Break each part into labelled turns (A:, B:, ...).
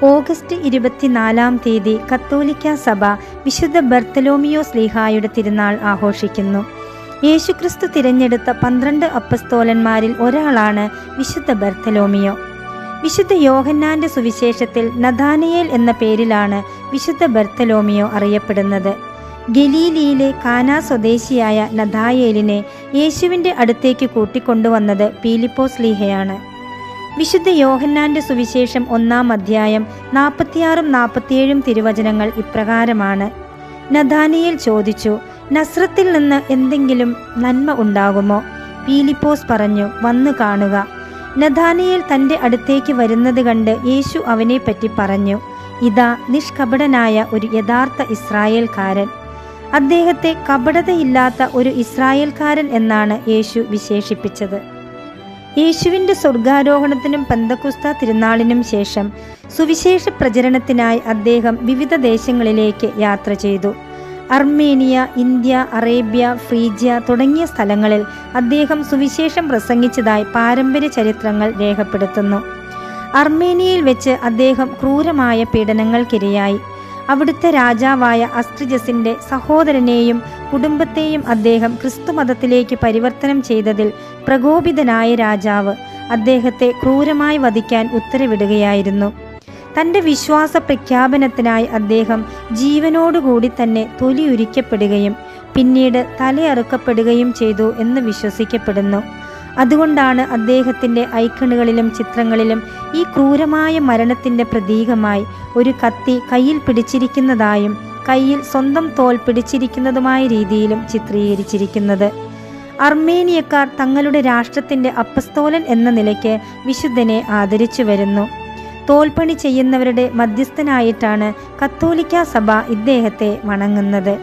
A: August 24 കത്തോലിക്ക സഭ വിശുദ്ധ ബർത്തലോമിയോ ശ്ലീഹായുടെ തിരുനാൾ ആഘോഷിക്കുന്നു. യേശുക്രിസ്തു തിരഞ്ഞെടുത്ത 12 അപ്പസ്തോലന്മാരിൽ ഒരാളാണ് വിശുദ്ധ ബർത്തലോമിയോ. വിശുദ്ധ യോഹന്നാന്റെ സുവിശേഷത്തിൽ നഥാനയേൽ എന്ന പേരിലാണ് വിശുദ്ധ ബർത്തലോമിയോ അറിയപ്പെടുന്നത്. ഗലീലിയിലെ കാനാ സ്വദേശിയായ നഥായേലിനെ യേശുവിൻ്റെ അടുത്തേക്ക് കൂട്ടിക്കൊണ്ടുവന്നത് പീലിപ്പോസ് ശ്ലീഹയാണ്. വിശുദ്ധ യോഹന്നാന്റെ സുവിശേഷം 1-ാം അധ്യായം 46-47 തിരുവചനങ്ങൾ ഇപ്രകാരമാണ്: നഥാനയേൽ ചോദിച്ചു, നസ്രത്തിൽ നിന്ന് എന്തെങ്കിലും നന്മ ഉണ്ടാകുമോ? പീലിപ്പോസ് പറഞ്ഞു, വന്നു കാണുക. നഥാനയേൽ തൻ്റെ അടുത്തേക്ക് വരുന്നത് കണ്ട് യേശു അവനെപ്പറ്റി പറഞ്ഞു, ഇതാ നിഷ്കപടനായ ഒരു യഥാർത്ഥ ഇസ്രായേൽക്കാരൻ. അദ്ദേഹത്തെ കപടതയില്ലാത്ത ഒരു ഇസ്രായേൽക്കാരൻ എന്നാണ് യേശു വിശേഷിപ്പിച്ചത്. യേശുവിൻ്റെ സ്വർഗാരോഹണത്തിനും പെന്തക്കോസ്ത തിരുനാളിനും ശേഷം സുവിശേഷ പ്രചരണത്തിനായി അദ്ദേഹം വിവിധ ദേശങ്ങളിലേക്ക് യാത്ര ചെയ്തു. അർമേനിയ, ഇന്ത്യ, അറേബ്യ, ഫ്രീജിയ തുടങ്ങിയ സ്ഥലങ്ങളിൽ അദ്ദേഹം സുവിശേഷം പ്രസംഗിച്ചതായി പാരമ്പര്യ ചരിത്രങ്ങൾ രേഖപ്പെടുത്തുന്നു. അർമേനിയയിൽ വെച്ച് അദ്ദേഹം ക്രൂരമായ പീഡനങ്ങൾക്കിരയായി. അവിടുത്തെ രാജാവായ അസ്ട്രിജസിൻ്റെ സഹോദരനെയും കുടുംബത്തെയും അദ്ദേഹം ക്രിസ്തുമതത്തിലേക്ക് പരിവർത്തനം ചെയ്തതിൽ പ്രകോപിതനായ രാജാവ് അദ്ദേഹത്തെ ക്രൂരമായി വധിക്കാൻ ഉത്തരവിടുകയായിരുന്നു. തൻ്റെ വിശ്വാസ പ്രഖ്യാപനത്തിനായി അദ്ദേഹം ജീവനോടുകൂടി തന്നെ തൊലിയുരിക്കപ്പെടുകയും പിന്നീട് തലയറുക്കപ്പെടുകയും ചെയ്തു എന്ന് വിശ്വസിക്കപ്പെടുന്നു. അതുകൊണ്ടാണ് അദ്ദേഹത്തിൻ്റെ ഐക്കണുകളിലും ചിത്രങ്ങളിലും ഈ ക്രൂരമായ മരണത്തിൻ്റെ പ്രതീകമായി ഒരു കത്തി കയ്യിൽ പിടിച്ചിരിക്കുന്നതായും കയ്യിൽ സ്വന്തം തോൽ പിടിച്ചിരിക്കുന്നതുമായ രീതിയിലും ചിത്രീകരിച്ചിരിക്കുന്നത്. അർമേനിയക്കാർ തങ്ങളുടെ രാഷ്ട്രത്തിൻ്റെ അപ്പസ്തോലൻ എന്ന നിലയ്ക്ക് വിശുദ്ധനെ ആദരിച്ചു വരുന്നു. തോൽപ്പണി ചെയ്യുന്നവരുടെ മധ്യസ്ഥനായിട്ടാണ് കത്തോലിക്ക സഭ ഇദ്ദേഹത്തെ വണങ്ങുന്നത്.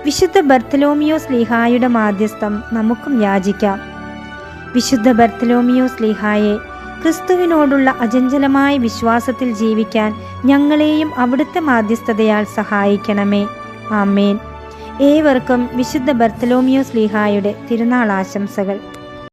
A: വിശുദ്ധ ബർത്തലോമിയോ ശ്ലീഹായുടെ മാധ്യസ്ഥം നമുക്കും യാചിക്കാം. വിശുദ്ധ ബർത്തലോമിയോ ശ്ലീഹായെ, ക്രിസ്തുവിനോടുള്ള അചഞ്ചലമായ വിശ്വാസത്തിൽ ജീവിക്കാൻ ഞങ്ങളെയും അവിടുത്തെ മാധ്യസ്ഥതയാൽ സഹായിക്കണമേ. ആമേൻ. ഏവർക്കും വിശുദ്ധ ബർത്തലോമിയോ ശ്ലീഹായുടെ തിരുനാൾ ആശംസകൾ.